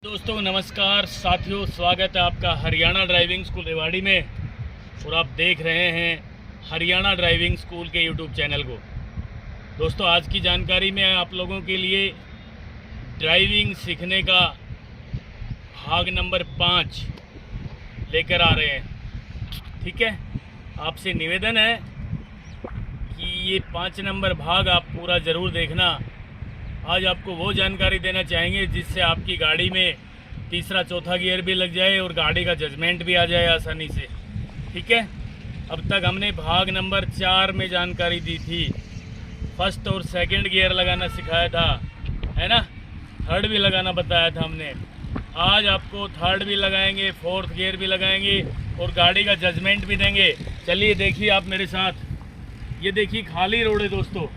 दोस्तों नमस्कार साथियों, स्वागत है आपका हरियाणा ड्राइविंग स्कूल रेवाड़ी में। और आप देख रहे हैं हरियाणा ड्राइविंग स्कूल के यूट्यूब चैनल को। दोस्तों आज की जानकारी में आप लोगों के लिए ड्राइविंग सीखने का भाग नंबर 5 लेकर आ रहे हैं। ठीक है, आपसे निवेदन है कि ये 5 नंबर भाग आप पूरा ज़रूर देखना। आज आपको वो जानकारी देना चाहेंगे जिससे आपकी गाड़ी में तीसरा चौथा गियर भी लग जाए और गाड़ी का जजमेंट भी आ जाए आसानी से। ठीक है, अब तक हमने भाग नंबर 4 में जानकारी दी थी। फर्स्ट और सेकंड गियर लगाना सिखाया था, है ना। थर्ड भी लगाना बताया था हमने। आज आपको थर्ड भी लगाएंगे, फोर्थ गियर भी लगाएंगे और गाड़ी का जजमेंट भी देंगे। चलिए देखिए आप मेरे साथ। ये देखिए खाली रोड है दोस्तों।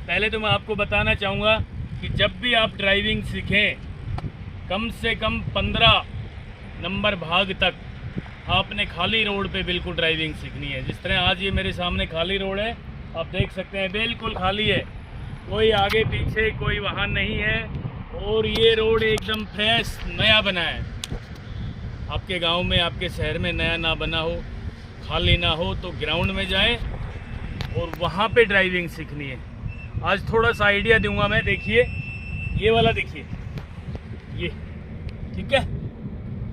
पहले तो मैं आपको बताना चाहूँगा कि जब भी आप ड्राइविंग सीखें कम से कम 15 नंबर भाग तक आपने खाली रोड पे बिल्कुल ड्राइविंग सीखनी है। जिस तरह आज ये मेरे सामने खाली रोड है, आप देख सकते हैं बिल्कुल खाली है, कोई आगे पीछे कोई वाहन नहीं है और ये रोड एकदम फ्रेश नया बना है। आपके गांव में, आपके शहर में नया ना बना हो, खाली ना हो तो ग्राउंड में जाएं और वहाँ पे ड्राइविंग सीखनी है। आज थोड़ा सा आइडिया दूंगा मैं। देखिए ये वाला, देखिए ये, ठीक है,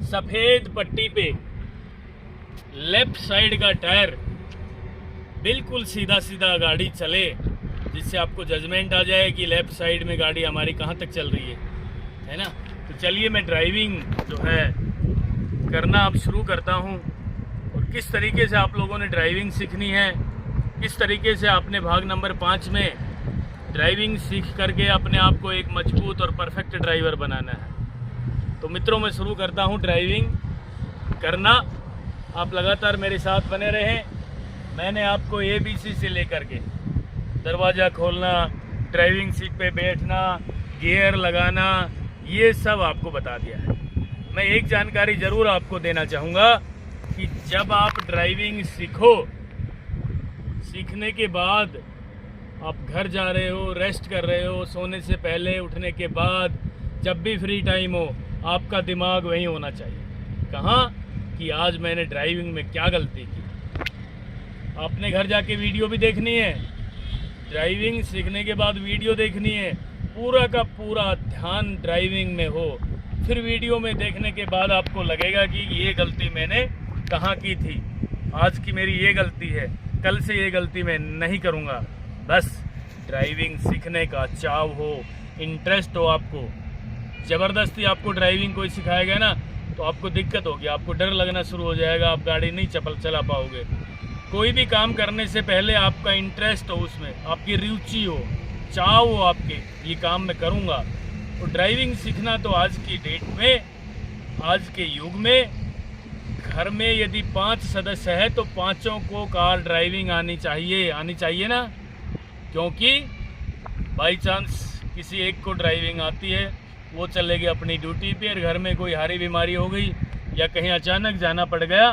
सफ़ेद पट्टी पे लेफ्ट साइड का टायर बिल्कुल सीधा सीधा गाड़ी चले, जिससे आपको जजमेंट आ जाए कि लेफ्ट साइड में गाड़ी हमारी कहाँ तक चल रही है ना। तो चलिए मैं ड्राइविंग जो है करना अब शुरू करता हूँ और किस तरीके से आप लोगों ने ड्राइविंग सीखनी है, किस तरीके से आपने भाग नंबर 5 में ड्राइविंग सीख करके अपने आप को एक मजबूत और परफेक्ट ड्राइवर बनाना है। तो मित्रों मैं शुरू करता हूं ड्राइविंग करना। आप लगातार मेरे साथ बने रहें। मैंने आपको ABC से लेकर के दरवाज़ा खोलना, ड्राइविंग सीट पे बैठना, गियर लगाना, ये सब आपको बता दिया है। मैं एक जानकारी ज़रूर आपको देना चाहूँगा कि जब आप ड्राइविंग सीखने के बाद आप घर जा रहे हो, रेस्ट कर रहे हो, सोने से पहले, उठने के बाद, जब भी फ्री टाइम हो, आपका दिमाग वहीं होना चाहिए। कहाँ कि आज मैंने ड्राइविंग में क्या गलती की। आपने घर जाके वीडियो भी देखनी है, ड्राइविंग सीखने के बाद वीडियो देखनी है, पूरा का पूरा ध्यान ड्राइविंग में हो। फिर वीडियो में देखने के बाद आपको लगेगा कि ये गलती मैंने कहाँ की थी, आज की मेरी ये गलती है, कल से ये गलती मैं नहीं करूँगा। बस ड्राइविंग सीखने का चाव हो, इंटरेस्ट हो आपको। ज़बरदस्ती आपको ड्राइविंग कोई सिखाएगा ना तो आपको दिक्कत होगी, आपको डर लगना शुरू हो जाएगा, आप गाड़ी नहीं चला पाओगे। कोई भी काम करने से पहले आपका इंटरेस्ट हो, उसमें आपकी रुचि हो, चाव हो आपके, ये काम मैं करूँगा। तो ड्राइविंग सीखना तो आज की डेट में, आज के युग में, घर में यदि 5 सदस्य है तो 5 को कार ड्राइविंग आनी चाहिए ना। क्योंकि बाई चांस किसी एक को ड्राइविंग आती है, वो चले गए अपनी ड्यूटी पे, और घर में कोई हारी बीमारी हो गई या कहीं अचानक जाना पड़ गया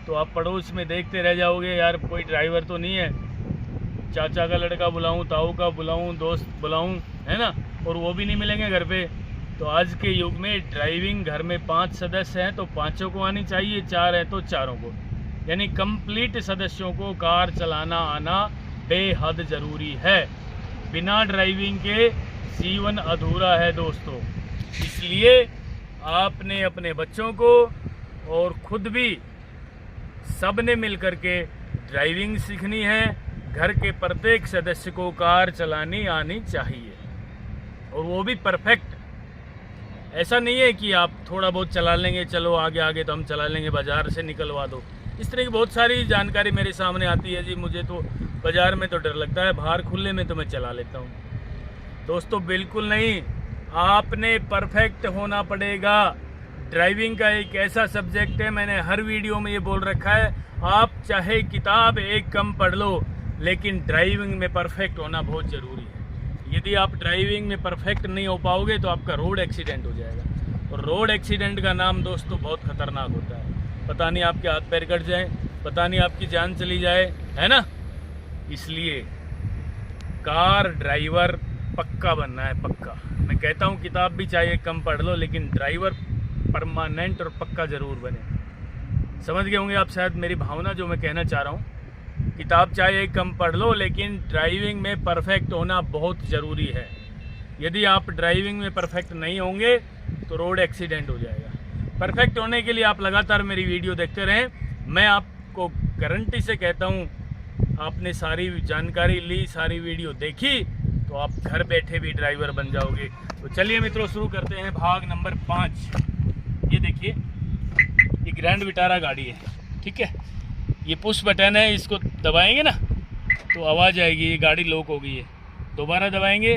तो आप पड़ोस में देखते रह जाओगे, यार कोई ड्राइवर तो नहीं है, चाचा का लड़का बुलाऊं, ताऊ का बुलाऊं, दोस्त बुलाऊं, है ना, और वो भी नहीं मिलेंगे घर पे। तो आज के युग में ड्राइविंग, घर में 5 सदस्य हैं तो 5 को आनी चाहिए, 4 हैं तो 4 को, यानी कंप्लीट सदस्यों को कार चलाना आना बेहद ज़रूरी है। बिना ड्राइविंग के जीवन अधूरा है दोस्तों। इसलिए आपने अपने बच्चों को और खुद भी सब ने मिलकर के ड्राइविंग सीखनी है। घर के प्रत्येक सदस्य को कार चलानी आनी चाहिए और वो भी परफेक्ट। ऐसा नहीं है कि आप थोड़ा बहुत चला लेंगे, चलो आगे आगे तो हम चला लेंगे, बाज़ार से निकलवा दो। इस तरह की बहुत सारी जानकारी मेरे सामने आती है जी, मुझे तो बाज़ार में तो डर लगता है, बाहर खुले में तो मैं चला लेता हूँ। दोस्तों बिल्कुल नहीं, आपने परफेक्ट होना पड़ेगा। ड्राइविंग का एक ऐसा सब्जेक्ट है, मैंने हर वीडियो में ये बोल रखा है, आप चाहे किताब एक कम पढ़ लो लेकिन ड्राइविंग में परफेक्ट होना बहुत ज़रूरी है। यदि आप ड्राइविंग में परफेक्ट नहीं हो पाओगे तो आपका रोड एक्सीडेंट हो जाएगा। और रोड एक्सीडेंट का नाम दोस्तों बहुत ख़तरनाक होता है। पता नहीं आपके हाथ पैर कट जाए, पता नहीं आपकी जान चली जाए, है ना। इसलिए कार ड्राइवर पक्का बनना है, पक्का। मैं कहता हूँ किताब भी चाहिए कम पढ़ लो लेकिन ड्राइवर परमानेंट और पक्का ज़रूर बने। समझ गए होंगे आप शायद मेरी भावना जो मैं कहना चाह रहा हूँ। किताब चाहे कम पढ़ लो, लेकिन ड्राइविंग में परफेक्ट होना बहुत ज़रूरी है। यदि आप ड्राइविंग में परफेक्ट नहीं होंगे तो रोड एक्सीडेंट हो जाएगा। परफेक्ट होने के लिए आप लगातार मेरी वीडियो देखते रहें। मैं आपको गारंटी से कहता हूँ, आपने सारी जानकारी ली, सारी वीडियो देखी, तो आप घर बैठे भी ड्राइवर बन जाओगे। तो चलिए मित्रों, शुरू करते हैं भाग नंबर 5। ये देखिए, ये ग्रैंड विटारा गाड़ी है, ठीक है। ये पुश बटन है, इसको दबाएंगे ना तो आवाज़ आएगी, ये गाड़ी लॉक हो गई है। दोबारा दबाएंगे,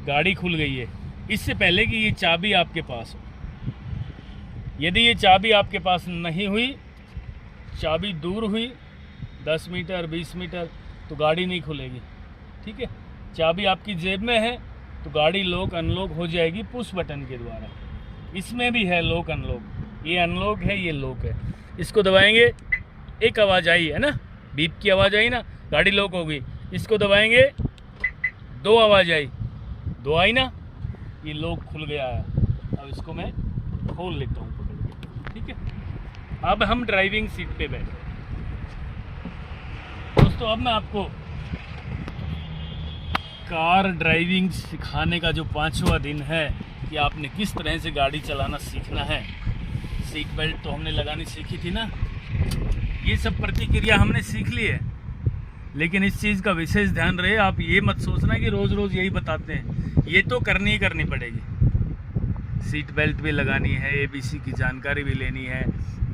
गाड़ी खुल गई है। इससे पहले कि ये चाबी आपके पास हो, यदि ये चाबी आपके पास नहीं हुई, चाबी दूर हुई 10 मीटर 20 मीटर, तो गाड़ी नहीं खुलेगी, ठीक है। चाबी आपकी जेब में है तो गाड़ी लॉक अनलॉक हो जाएगी पुश बटन के द्वारा। इसमें भी है लॉक अनलॉक, ये अनलॉक है, ये लॉक है। इसको दबाएंगे, एक आवाज़ आई है ना, बीप की आवाज़ आई ना, गाड़ी लॉक हो गई। इसको दबाएंगे, 2 आवाज़ आई, 2 आई ना, ये लॉक खुल गया है। अब इसको मैं खोल लेता हूँ पकड़ के, ठीक है। अब हम ड्राइविंग सीट पे बैठे। दोस्तों, अब मैं आपको कार ड्राइविंग सिखाने का जो 5वां दिन है कि आपने किस तरह से गाड़ी चलाना सीखना है। सीट बेल्ट तो हमने लगानी सीखी थी ना, ये सब प्रतिक्रिया हमने सीख ली है। लेकिन इस चीज़ का विशेष ध्यान रहे, आप ये मत सोचना कि रोज़ रोज़ यही बताते हैं, ये तो करनी ही करनी पड़ेगी। सीट बेल्ट भी लगानी है, ABC की जानकारी भी लेनी है,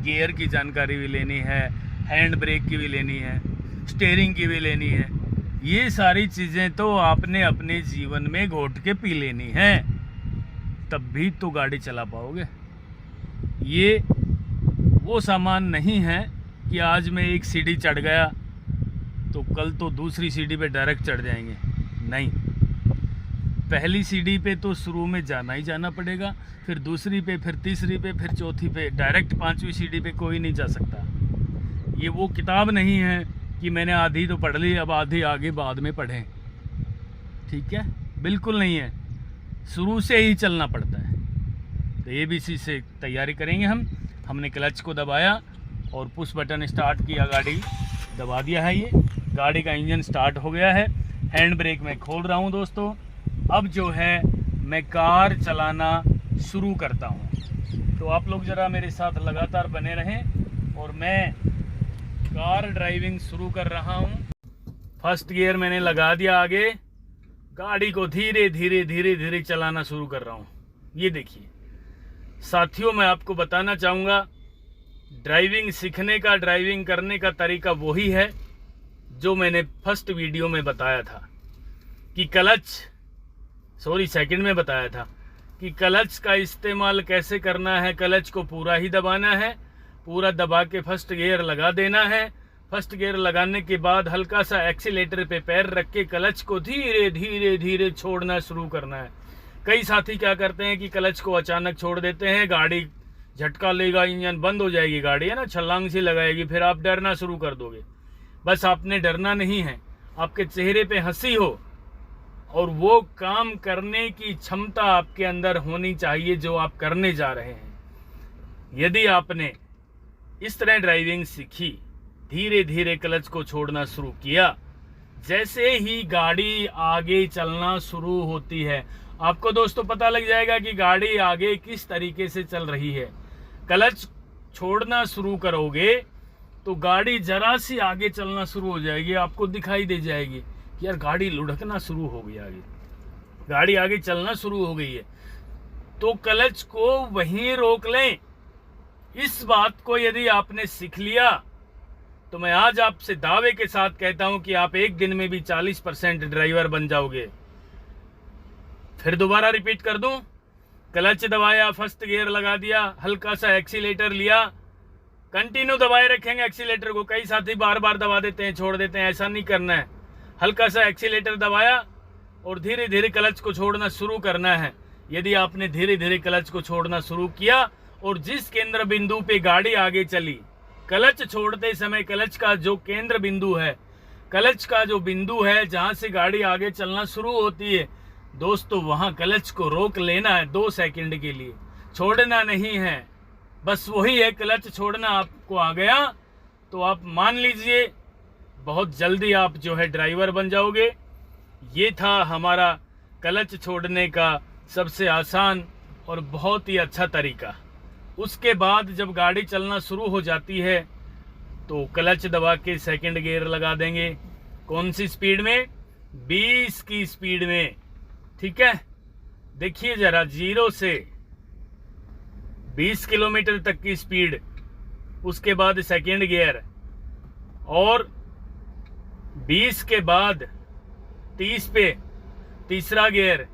गियर की जानकारी भी लेनी है, हैंड ब्रेक की भी लेनी है, स्टीयरिंग की भी लेनी है। ये सारी चीज़ें तो आपने अपने जीवन में घोट के पी लेनी है, तब भी तो गाड़ी चला पाओगे। ये वो सामान नहीं है कि आज मैं एक सीढ़ी चढ़ गया तो कल तो दूसरी सीढ़ी पे डायरेक्ट चढ़ जाएंगे। नहीं, पहली सीढ़ी पे तो शुरू में जाना ही जाना पड़ेगा, फिर दूसरी पे, फिर तीसरी पे, फिर चौथी पे, डायरेक्ट 5वीं सीढ़ी पे कोई नहीं जा सकता। ये वो किताब नहीं है कि मैंने आधी तो पढ़ ली, अब आधी आगे बाद में पढ़ें, ठीक है, बिल्कुल नहीं है। शुरू से ही चलना पड़ता है। तो ABC से तैयारी करेंगे हमने क्लच को दबाया और पुश बटन स्टार्ट किया, गाड़ी दबा दिया है, ये गाड़ी का इंजन स्टार्ट हो गया है। हैंड ब्रेक मैं खोल रहा हूँ दोस्तों। अब जो है मैं कार चलाना शुरू करता हूँ, तो आप लोग ज़रा मेरे साथ लगातार बने रहें और मैं कार ड्राइविंग शुरू कर रहा हूँ। फर्स्ट गियर मैंने लगा दिया आगे, गाड़ी को धीरे धीरे धीरे धीरे चलाना शुरू कर रहा हूँ। ये देखिए साथियों, मैं आपको बताना चाहूँगा, ड्राइविंग सीखने का, ड्राइविंग करने का तरीका वही है जो मैंने फर्स्ट वीडियो में बताया था कि सेकंड में बताया था कि क्लच का इस्तेमाल कैसे करना है। क्लच को पूरा ही दबाना है, पूरा दबा के फर्स्ट गियर लगा देना है। फर्स्ट गियर लगाने के बाद हल्का सा एक्सीलेटर पे पैर रख के क्लच को धीरे धीरे धीरे छोड़ना शुरू करना है। कई साथी क्या करते हैं कि क्लच को अचानक छोड़ देते हैं, गाड़ी झटका लेगा, इंजन बंद हो जाएगी, गाड़ी है ना, छलांग सी लगाएगी, फिर आप डरना शुरू कर दोगे। बस आपने डरना नहीं है, आपके चेहरे पे हंसी हो और वो काम करने की क्षमता आपके अंदर होनी चाहिए जो आप करने जा रहे हैं। यदि आपने इस तरह ड्राइविंग सीखी, धीरे धीरे क्लच को छोड़ना शुरू किया, जैसे ही गाड़ी आगे चलना शुरू होती है, आपको दोस्तों पता लग जाएगा कि गाड़ी आगे किस तरीके से चल रही है। क्लच छोड़ना शुरू करोगे तो गाड़ी जरा सी आगे चलना शुरू हो जाएगी, आपको दिखाई दे जाएगी कि यार गाड़ी लुढ़कना शुरू हो गई, आगे गाड़ी आगे चलना शुरू हो गई है। तो क्लच को वहीं रोक लें। इस बात को यदि आपने सीख लिया तो मैं आज आपसे दावे के साथ कहता हूं कि आप एक दिन में भी 40% ड्राइवर बन जाओगे। फिर दोबारा रिपीट कर दूं, क्लच दबाया, फर्स्ट गियर लगा दिया, हल्का सा एक्सीलेटर लिया, कंटिन्यू दबाए रखेंगे एक्सीलेटर को। कई साथी बार बार दबा देते हैं, छोड़ देते हैं, ऐसा नहीं करना है। हल्का सा एक्सीलेटर दबाया और धीरे धीरे क्लच को छोड़ना शुरू करना है। यदि आपने धीरे धीरे क्लच को छोड़ना शुरू किया और जिस केंद्र बिंदु पे गाड़ी आगे चली, क्लच छोड़ते समय क्लच का जो केंद्र बिंदु है, क्लच का जो बिंदु है जहां से गाड़ी आगे चलना शुरू होती है दोस्तों, वहां क्लच को रोक लेना है 2 सेकंड के लिए। छोड़ना नहीं है, बस वही है, क्लच छोड़ना आपको आ गया तो आप मान लीजिए बहुत जल्दी आप जो है ड्राइवर बन जाओगे। ये था हमारा क्लच छोड़ने का सबसे आसान और बहुत ही अच्छा तरीका। उसके बाद जब गाड़ी चलना शुरू हो जाती है तो क्लच दबा के सेकंड गियर लगा देंगे। कौन सी स्पीड में? 20 की स्पीड में। ठीक है, देखिए जरा, 0 से 20 किलोमीटर तक की स्पीड, उसके बाद सेकंड गियर, और 20 के बाद 30 पे तीसरा गियर,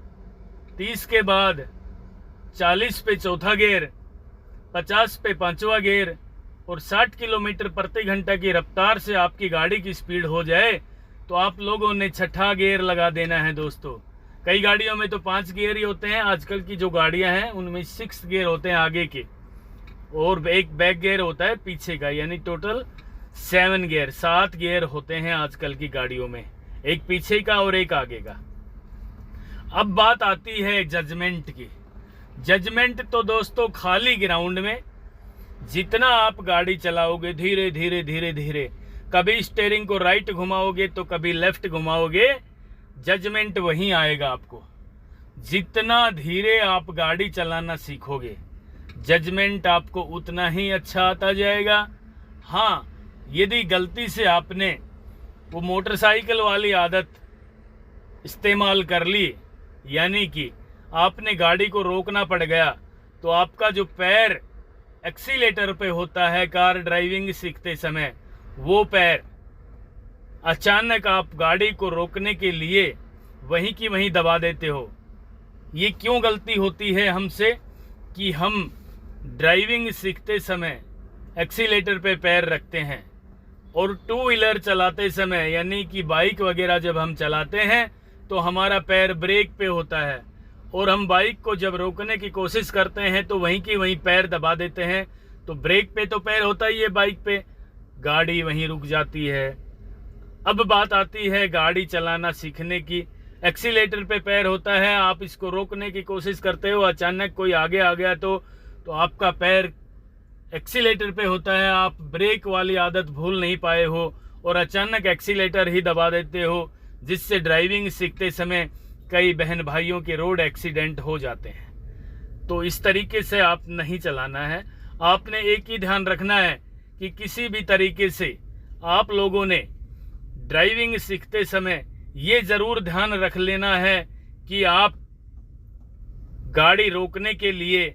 30 के बाद 40 पे चौथा गियर, 50 पे पांचवा गियर, और 60 किलोमीटर प्रति घंटा की रफ्तार से आपकी गाड़ी की स्पीड हो जाए तो आप लोगों ने छठा गियर लगा देना है दोस्तों। कई गाड़ियों में तो 5 गियर ही होते हैं, आजकल की जो गाड़ियां हैं उनमें 6 गियर होते हैं आगे के, और एक बैक गियर होता है पीछे का, यानी टोटल 7 गियर, 7 गियर होते हैं आजकल की गाड़ियों में, एक पीछे का और एक आगे का। अब बात आती है जजमेंट की। जजमेंट तो दोस्तों खाली ग्राउंड में जितना आप गाड़ी चलाओगे धीरे धीरे धीरे धीरे, कभी स्टीयरिंग को राइट घुमाओगे तो कभी लेफ्ट घुमाओगे, जजमेंट वहीं आएगा आपको। जितना धीरे आप गाड़ी चलाना सीखोगे जजमेंट आपको उतना ही अच्छा आता जाएगा। हाँ, यदि गलती से आपने वो मोटरसाइकिल वाली आदत इस्तेमाल कर ली, यानी कि आपने गाड़ी को रोकना पड़ गया, तो आपका जो पैर एक्सीलेटर पे होता है कार ड्राइविंग सीखते समय, वो पैर अचानक आप गाड़ी को रोकने के लिए वहीं की वहीं दबा देते हो। ये क्यों गलती होती है हमसे कि हम ड्राइविंग सीखते समय एक्सीलेटर पे पैर रखते हैं, और टू व्हीलर चलाते समय यानी कि बाइक वगैरह जब हम चलाते हैं तो हमारा पैर ब्रेक पे होता है, और हम बाइक को जब रोकने की कोशिश करते हैं तो वहीं की वहीं पैर दबा देते हैं। तो ब्रेक पे तो पैर होता ही है बाइक पे, गाड़ी वहीं रुक जाती है। अब बात आती है गाड़ी चलाना सीखने की। एक्सीलेटर पे पैर होता है, आप इसको रोकने की कोशिश करते हो, अचानक कोई आगे आ गया तो आपका पैर एक्सीलेटर पे होता है, आप ब्रेक वाली आदत भूल नहीं पाए हो और अचानक एक्सीलेटर ही दबा देते हो, जिससे ड्राइविंग सीखते समय कई बहन भाइयों के रोड एक्सीडेंट हो जाते हैं। तो इस तरीके से आप नहीं चलाना है। आपने एक ही ध्यान रखना है कि किसी भी तरीके से आप लोगों ने ड्राइविंग सीखते समय ये ज़रूर ध्यान रख लेना है कि आप गाड़ी रोकने के लिए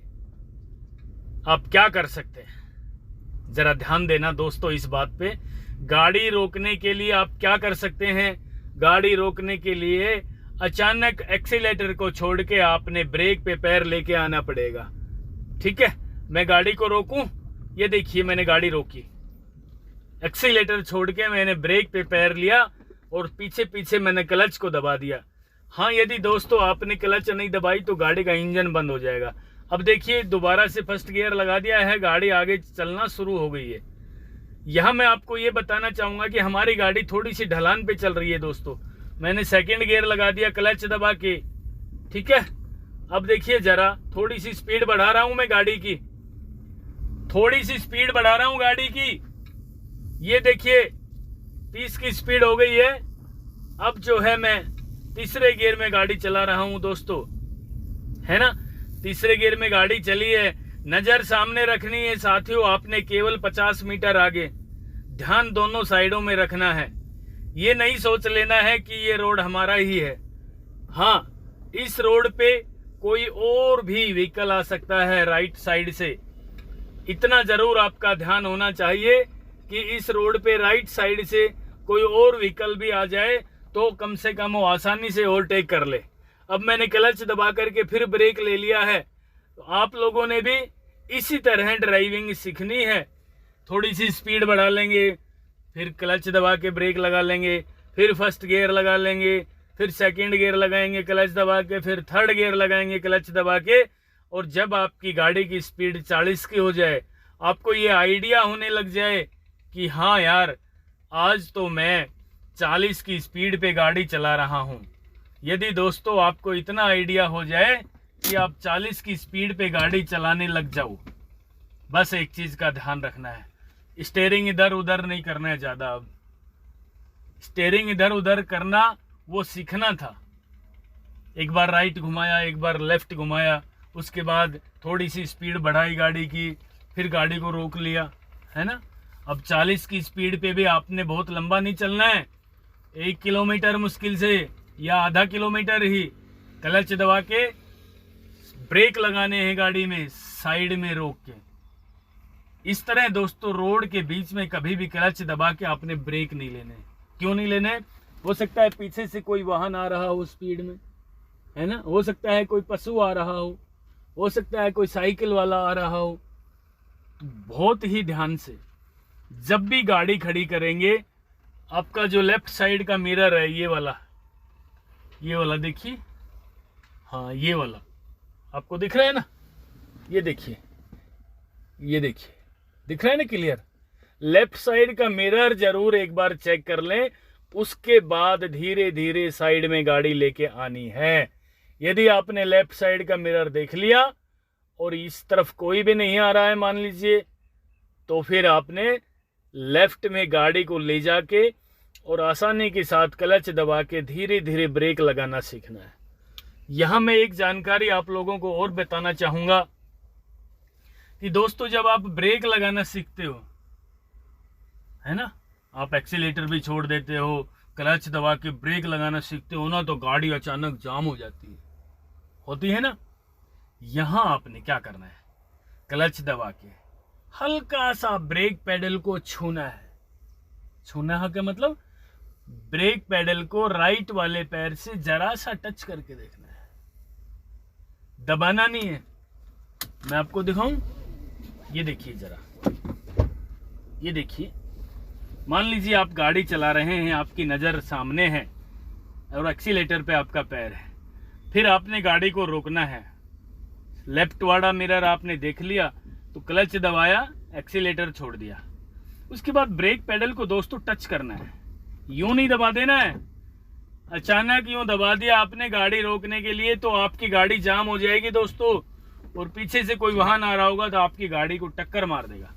आप क्या कर सकते हैं। ज़रा ध्यान देना दोस्तों इस बात पे। गाड़ी रोकने के लिए आप क्या कर सकते हैं? गाड़ी रोकने के लिए अचानक एक्सीलेटर को छोड़ के आपने ब्रेक पे पैर लेके आना पड़ेगा। ठीक है, मैं गाड़ी को रोकूं, ये देखिए मैंने गाड़ी रोकी, एक्सीलेटर छोड़ के मैंने ब्रेक पे पैर लिया और पीछे पीछे मैंने क्लच को दबा दिया। हाँ, यदि दोस्तों आपने क्लच नहीं दबाई तो गाड़ी का इंजन बंद हो जाएगा। अब देखिए दोबारा से फर्स्ट गियर लगा दिया है, गाड़ी आगे चलना शुरू हो गई है। यहाँ मैं आपको ये बताना चाहूँगा कि हमारी गाड़ी थोड़ी सी ढलान पे चल रही है दोस्तों। मैंने सेकंड गियर लगा दिया क्लच दबा के। ठीक है, अब देखिए जरा थोड़ी सी स्पीड बढ़ा रहा हूँ मैं गाड़ी की, थोड़ी सी स्पीड बढ़ा रहा हूँ गाड़ी की। ये देखिए 30 की स्पीड हो गई है। अब जो है मैं तीसरे गियर में गाड़ी चला रहा हूँ दोस्तों, है ना। तीसरे गियर में गाड़ी चली है, नजर सामने रखनी है साथियों। आपने केवल 50 मीटर आगे, ध्यान दोनों साइडों में रखना है। ये नहीं सोच लेना है कि ये रोड हमारा ही है। हाँ, इस रोड पे कोई और भी व्हीकल आ सकता है राइट साइड से। इतना जरूर आपका ध्यान होना चाहिए कि इस रोड पे राइट साइड से कोई और व्हीकल भी आ जाए तो कम से कम वो आसानी से ओवरटेक कर ले। अब मैंने क्लच दबा करके फिर ब्रेक ले लिया है। तो आप लोगों ने भी इसी तरह ड्राइविंग सीखनी है। थोड़ी सी स्पीड बढ़ा लेंगे, फिर क्लच दबा के ब्रेक लगा लेंगे, फिर फर्स्ट गियर लगा लेंगे, फिर सेकंड गियर लगाएंगे क्लच दबा के, फिर थर्ड गियर लगाएंगे क्लच दबा के। और जब आपकी गाड़ी की स्पीड 40 की हो जाए, आपको ये आइडिया होने लग जाए कि हाँ यार, आज तो मैं 40 की स्पीड पे गाड़ी चला रहा हूँ। यदि दोस्तों आपको इतना आइडिया हो जाए कि आप 40 की स्पीड पे गाड़ी चलाने लग जाओ। बस एक चीज का ध्यान रखना है, स्टीयरिंग इधर उधर नहीं करना है ज्यादा। अब स्टीयरिंग इधर उधर करना वो सीखना था। एक बार राइट घुमाया, एक बार लेफ्ट घुमाया, उसके बाद थोड़ी सी स्पीड बढ़ाई गाड़ी की, फिर गाड़ी को रोक लिया, है ना। अब 40 की स्पीड पे भी आपने बहुत लंबा नहीं चलना है। 1 किलोमीटर मुश्किल से या आधा किलोमीटर ही क्लच दबा के ब्रेक लगाने हैं गाड़ी में, साइड में रोक के। इस तरह दोस्तों रोड के बीच में कभी भी क्लच दबा के आपने ब्रेक नहीं लेने। क्यों नहीं लेने? हो सकता है पीछे से कोई वाहन आ रहा हो स्पीड में, है ना, हो सकता है कोई पशु आ रहा हो सकता है कोई साइकिल वाला आ रहा हो। तो बहुत ही ध्यान से जब भी गाड़ी खड़ी करेंगे, आपका जो लेफ्ट साइड का मिरर है ये वाला देखिए, हाँ ये वाला आपको दिख रहा है ना, ये देखिए दिख रहा है ना क्लियर। लेफ्ट साइड का मिरर जरूर एक बार चेक कर लें, उसके बाद धीरे धीरे साइड में गाड़ी लेके आनी है। यदि आपने लेफ्ट साइड का मिरर देख लिया और इस तरफ कोई भी नहीं आ रहा है मान लीजिए, तो फिर आपने लेफ्ट में गाड़ी को ले जाके और आसानी के साथ क्लच दबा के धीरे धीरे ब्रेक लगाना सीखना है। यहां मैं एक जानकारी आप लोगों को और बताना चाहूंगा कि दोस्तों जब आप ब्रेक लगाना सीखते हो, है ना, आप एक्सीलेटर भी छोड़ देते हो, क्लच दबा के ब्रेक लगाना सीखते हो ना, तो गाड़ी अचानक जाम हो जाती है ना। यहां आपने क्या करना है, क्लच दबा के हल्का सा ब्रेक पेडल को छूना है। छूना है क्या मतलब? ब्रेक पेडल को राइट वाले पैर से जरा सा टच करके देखना है, दबाना नहीं है। मैं आपको दिखाऊं, ये देखिए जरा, ये देखिए, मान लीजिए आप गाड़ी चला रहे हैं, आपकी नज़र सामने है और एक्सीलेटर पे आपका पैर है, फिर आपने गाड़ी को रोकना है। लेफ्ट वाला मिरर आपने देख लिया तो क्लच दबाया, एक्सीलेटर छोड़ दिया, उसके बाद ब्रेक पेडल को दोस्तों टच करना है, यूं नहीं दबा देना है। अचानक यूं दबा दिया आपने गाड़ी रोकने के लिए तो आपकी गाड़ी जाम हो जाएगी दोस्तों, और पीछे से कोई वाहन आ रहा होगा तो आपकी गाड़ी को टक्कर मार देगा।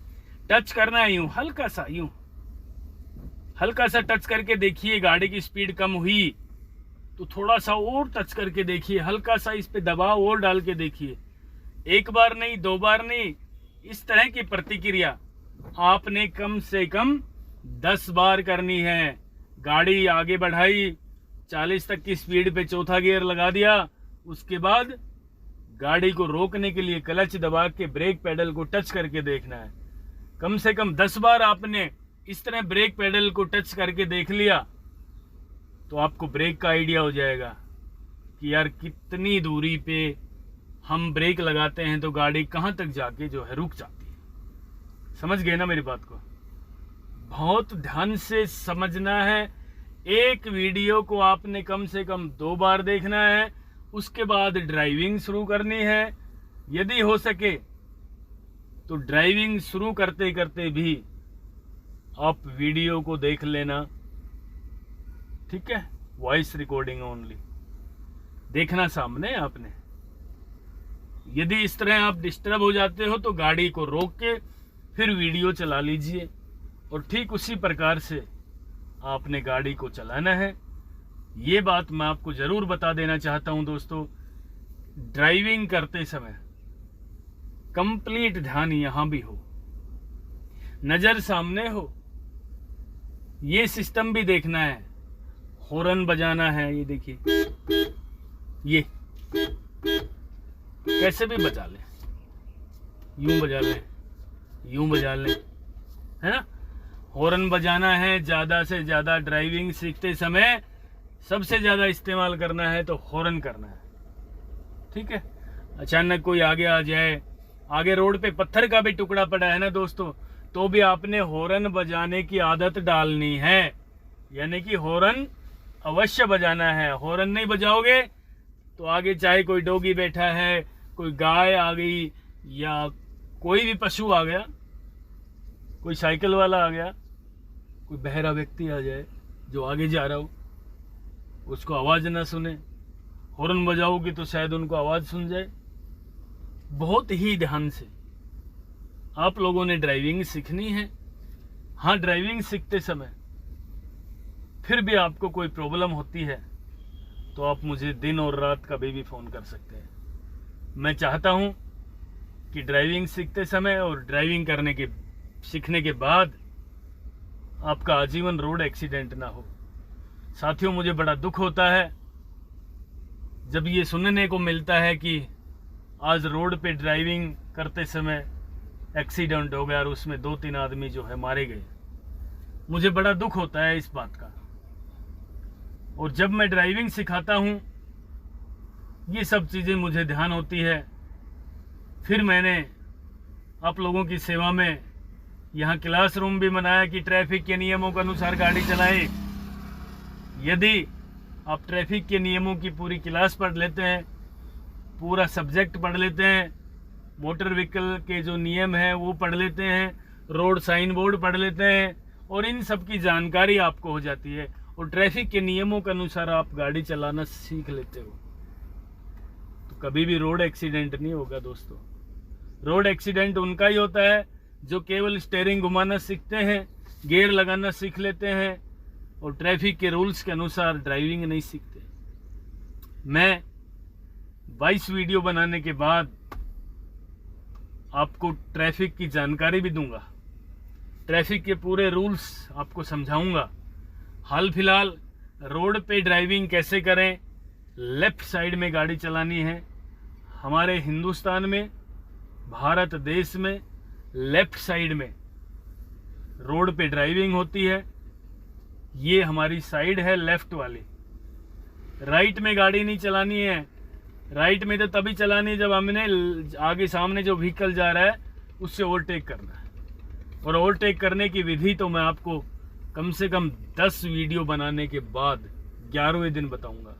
टच करना है यूं, हल्का सा, यूं हल्का सा टच करके देखिए, गाड़ी की स्पीड कम हुई तो थोड़ा सा और टच करके देखिए, हल्का सा इस पे दबाव और डाल के देखिए। एक बार नहीं, 2 बार नहीं, इस तरह की प्रतिक्रिया आपने कम से कम 10 बार करनी है। गाड़ी आगे बढ़ाई, 40 तक की स्पीड पे चौथा गियर लगा दिया, उसके बाद गाड़ी को रोकने के लिए क्लच दबा के ब्रेक पेडल को टच करके देखना है। कम से कम 10 बार आपने इस तरह ब्रेक पेडल को टच करके देख लिया तो आपको ब्रेक का आइडिया हो जाएगा कि यार कितनी दूरी पे हम ब्रेक लगाते हैं तो गाड़ी कहां तक जाके जो है रुक जाती है। समझ गए ना मेरी बात को? बहुत ध्यान से समझना है। एक वीडियो को आपने कम से कम 2 बार देखना है, उसके बाद ड्राइविंग शुरू करनी है। यदि हो सके तो ड्राइविंग शुरू करते करते भी आप वीडियो को देख लेना, ठीक है, वॉइस रिकॉर्डिंग ओनली देखना सामने आपने। यदि इस तरह आप डिस्टर्ब हो जाते हो तो गाड़ी को रोक के फिर वीडियो चला लीजिए, और ठीक उसी प्रकार से आपने गाड़ी को चलाना है। ये बात मैं आपको जरूर बता देना चाहता हूं दोस्तों, ड्राइविंग करते समय कंप्लीट ध्यान यहां भी हो, नजर सामने हो, ये सिस्टम भी देखना है। हॉर्न बजाना है, ये देखिए, ये कैसे भी बजा लें, यूं बजा लें, यूं बजा लें, है ना। हॉर्न बजाना है। ज्यादा से ज्यादा ड्राइविंग सीखते समय सबसे ज्यादा इस्तेमाल करना है तो हॉर्न करना है, ठीक है। अचानक कोई आगे आ जाए, आगे रोड पे पत्थर का भी टुकड़ा पड़ा है ना दोस्तों, तो भी आपने हॉर्न बजाने की आदत डालनी है, यानी कि हॉर्न अवश्य बजाना है। हॉर्न नहीं बजाओगे तो आगे चाहे कोई डॉगी बैठा है, कोई गाय आ गई या कोई भी पशु आ गया, कोई साइकिल वाला आ गया, कोई बहरा व्यक्ति आ जाए जो आगे जा रहा हो, उसको आवाज ना सुने, हॉर्न बजाओगे तो शायद उनको आवाज सुन जाए, बहुत ही ध्यान से आप लोगों ने ड्राइविंग सीखनी है। हाँ, ड्राइविंग सीखते समय फिर भी आपको कोई प्रॉब्लम होती है तो आप मुझे दिन और रात कभी भी फ़ोन कर सकते हैं। मैं चाहता हूँ कि ड्राइविंग सीखते समय और ड्राइविंग सीखने के बाद आपका आजीवन रोड एक्सीडेंट ना हो। साथियों, मुझे बड़ा दुख होता है जब ये सुनने को मिलता है कि आज रोड पे ड्राइविंग करते समय एक्सीडेंट हो गया और उसमें 2-3 आदमी जो है मारे गए। मुझे बड़ा दुख होता है इस बात का। और जब मैं ड्राइविंग सिखाता हूँ ये सब चीज़ें मुझे ध्यान होती है। फिर मैंने आप लोगों की सेवा में यहाँ क्लासरूम भी बनाया कि ट्रैफिक के नियमों के अनुसार गाड़ी चलाएं। यदि आप ट्रैफिक के नियमों की पूरी क्लास पढ़ लेते हैं, पूरा सब्जेक्ट पढ़ लेते हैं, मोटर व्हीकल के जो नियम हैं वो पढ़ लेते हैं, रोड साइन बोर्ड पढ़ लेते हैं और इन सब की जानकारी आपको हो जाती है और ट्रैफिक के नियमों के अनुसार आप गाड़ी चलाना सीख लेते हो तो कभी भी रोड एक्सीडेंट नहीं होगा। दोस्तों, रोड एक्सीडेंट उनका ही होता है जो केवल स्टीयरिंग घुमाना सीखते हैं, गियर लगाना सीख लेते हैं और ट्रैफिक के रूल्स के अनुसार ड्राइविंग नहीं सीखते। मैं 22 वीडियो बनाने के बाद आपको ट्रैफिक की जानकारी भी दूंगा, ट्रैफिक के पूरे रूल्स आपको समझाऊंगा। हाल फिलहाल रोड पे ड्राइविंग कैसे करें, लेफ्ट साइड में गाड़ी चलानी है। हमारे हिंदुस्तान में, भारत देश में लेफ्ट साइड में रोड पे ड्राइविंग होती है। ये हमारी साइड है लेफ्ट वाली। राइट में गाड़ी नहीं चलानी है। राइट में तो तभी चलानी है जब हमने आगे सामने जो व्हीकल जा रहा है उससे ओवरटेक करना है। और ओवरटेक करने की विधि तो मैं आपको कम से कम 10 वीडियो बनाने के बाद 11वें दिन बताऊंगा।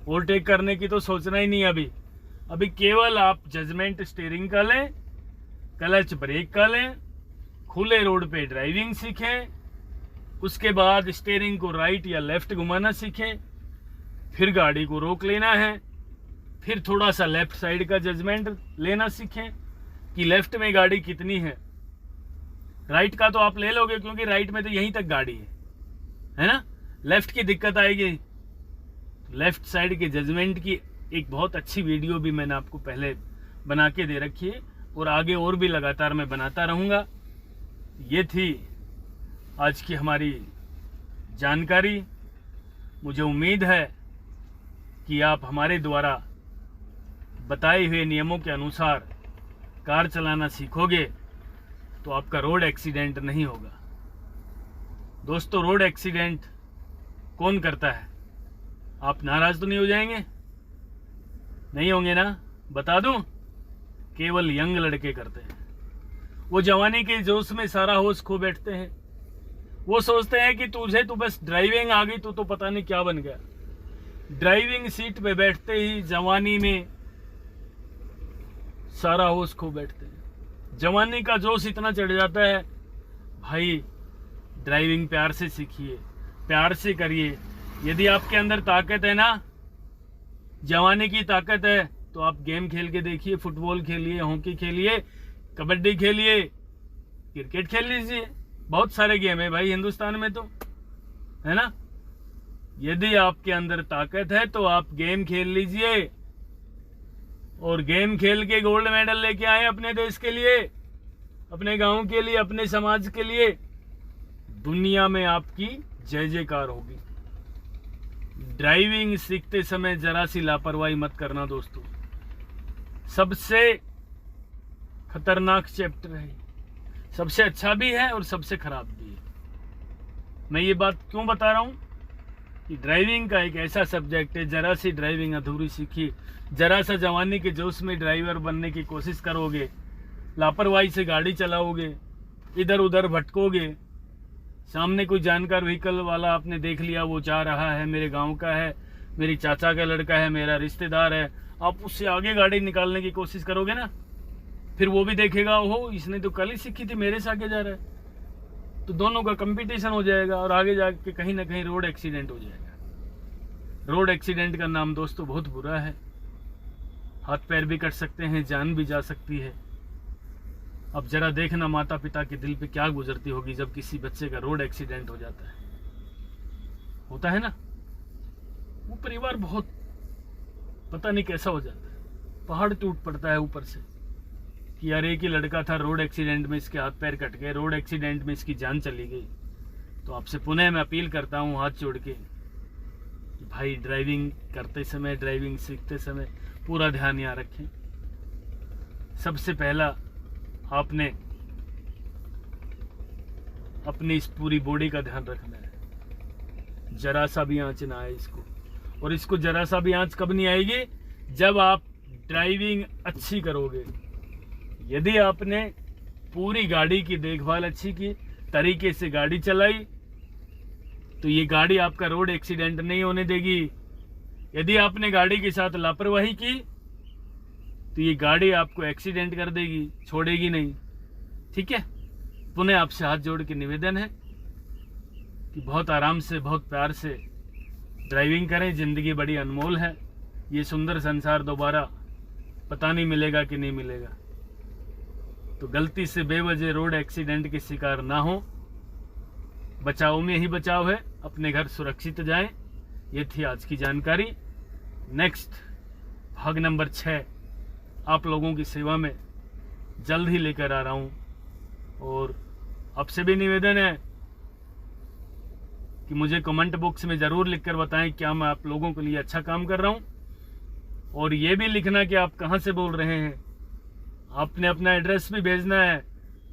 ओवरटेक करने की तो सोचना ही नहीं। अभी केवल आप जजमेंट स्टीयरिंग का लें, क्लच ब्रेक का लें, खुले रोड पे ड्राइविंग सीखें, उसके बाद स्टीयरिंग को राइट या लेफ्ट घुमाना सीखें, फिर गाड़ी को रोक लेना है, फिर थोड़ा सा लेफ्ट साइड का जजमेंट लेना सीखें कि लेफ्ट में गाड़ी कितनी है। राइट का तो आप ले लोगे क्योंकि राइट में तो यहीं तक गाड़ी है ना। लेफ्ट की दिक्कत आएगी। लेफ्ट साइड के जजमेंट की एक बहुत अच्छी वीडियो भी मैंने आपको पहले बना के दे रखी है और आगे और भी लगातार मैं बनाता रहूँगा। ये थी आज की हमारी जानकारी। मुझे उम्मीद है कि आप हमारे द्वारा बताए हुए नियमों के अनुसार कार चलाना सीखोगे तो आपका रोड एक्सीडेंट नहीं होगा। दोस्तों, रोड एक्सीडेंट कौन करता है? आप नाराज तो नहीं हो जाएंगे? नहीं होंगे ना? बता दूं, केवल यंग लड़के करते हैं। वो जवानी के जोश में सारा होश खो बैठते हैं। वो सोचते हैं कि तू बस ड्राइविंग आ गई तो पता नहीं क्या बन गया। ड्राइविंग सीट पे बैठते ही जवानी में सारा होश खो बैठते हैं। जवानी का जोश इतना चढ़ जाता है। भाई, ड्राइविंग प्यार से सीखिए, प्यार से करिए। यदि आपके अंदर ताकत है ना, जवानी की ताकत है, तो आप गेम खेल के देखिए। फुटबॉल खेलिए, हॉकी खेलिए, कबड्डी खेलिए, क्रिकेट खेल लीजिए। बहुत सारे गेम है भाई हिंदुस्तान में तो, है ना। यदि आपके अंदर ताकत है तो आप गेम खेल लीजिए और गेम खेल के गोल्ड मेडल लेके आए अपने देश के लिए, अपने गांव के लिए, अपने समाज के लिए। दुनिया में आपकी जय जयकार होगी। ड्राइविंग सीखते समय जरा सी लापरवाही मत करना दोस्तों। सबसे खतरनाक चैप्टर है, सबसे अच्छा भी है और सबसे खराब भी है। मैं ये बात क्यों बता रहा हूं कि ड्राइविंग का एक ऐसा सब्जेक्ट है, जरा सी ड्राइविंग अधूरी सीखी, जरा सा जवानी के जोश में ड्राइवर बनने की कोशिश करोगे, लापरवाही से गाड़ी चलाओगे, इधर उधर भटकोगे, सामने कोई जानकार व्हीकल वाला आपने देख लिया, वो जा रहा है, मेरे गांव का है, मेरी चाचा का लड़का है, मेरा रिश्तेदार है, आप उससे आगे गाड़ी निकालने की कोशिश करोगे ना, फिर वो भी देखेगा, ओहो इसने तो कल ही सीखी थी, मेरे से आगे जा रहा है, तो दोनों का कंपटीशन हो जाएगा और आगे जाके कहीं ना कहीं रोड एक्सीडेंट हो जाएगा। रोड एक्सीडेंट का नाम दोस्तों बहुत बुरा है। हाथ पैर भी कट सकते हैं, जान भी जा सकती है। अब जरा देखना माता पिता के दिल पे क्या गुजरती होगी जब किसी बच्चे का रोड एक्सीडेंट हो जाता है। होता है ना, वो परिवार बहुत पता नहीं कैसा हो जाता है। पहाड़ टूट पड़ता है ऊपर से कि यार एक ही लड़का था, रोड एक्सीडेंट में इसके हाथ पैर कट गए, रोड एक्सीडेंट में इसकी जान चली गई। तो आपसे पुनः मैं अपील करता हूँ हाथ जोड़ के कि भाई ड्राइविंग करते समय, ड्राइविंग सीखते समय पूरा ध्यान यहाँ रखें। सबसे पहला आपने अपनी इस पूरी बॉडी का ध्यान रखना है, जरा सा भी आंच ना आए इसको। और इसको जरा सा भी आंच कब नहीं आएगी? जब आप ड्राइविंग अच्छी करोगे। यदि आपने पूरी गाड़ी की देखभाल अच्छी की, तरीके से गाड़ी चलाई, तो ये गाड़ी आपका रोड एक्सीडेंट नहीं होने देगी। यदि आपने गाड़ी के साथ लापरवाही की तो ये गाड़ी आपको एक्सीडेंट कर देगी, छोड़ेगी नहीं। ठीक है, पुनः आपसे हाथ जोड़ के निवेदन है कि बहुत आराम से, बहुत प्यार से ड्राइविंग करें। जिंदगी बड़ी अनमोल है, ये सुंदर संसार दोबारा पता नहीं मिलेगा कि नहीं मिलेगा। तो गलती से बेवजह रोड एक्सीडेंट के शिकार ना हो। बचाव में ही बचाव है, अपने घर सुरक्षित जाएं। ये थी आज की जानकारी। नेक्स्ट भाग नंबर 6 आप लोगों की सेवा में जल्द ही लेकर आ रहा हूं। और आपसे भी निवेदन है कि मुझे कमेंट बॉक्स में ज़रूर लिखकर बताएं क्या मैं आप लोगों के लिए अच्छा काम कर रहा हूं। और ये भी लिखना कि आप कहां से बोल रहे हैं। आपने अपना एड्रेस भी भेजना है,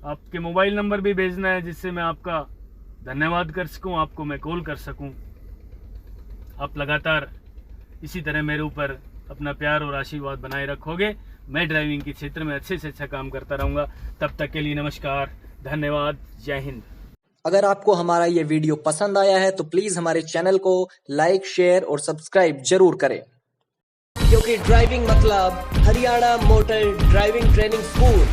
आपके मोबाइल नंबर भी भेजना है, जिससे मैं आपका धन्यवाद कर सकूं, आपको मैं कॉल कर सकूं। आप लगातार इसी तरह मेरे ऊपर अपना प्यार और आशीर्वाद बनाए रखोगे। मैं ड्राइविंग के क्षेत्र में अच्छे से अच्छा काम करता रहूँगा। तब तक के लिए नमस्कार, धन्यवाद, जय हिंद। अगर आपको हमारा ये वीडियो पसंद आया है तो प्लीज हमारे चैनल को लाइक, शेयर और सब्सक्राइब जरूर करें, क्योंकि ड्राइविंग मतलब Haryana motor driving training school.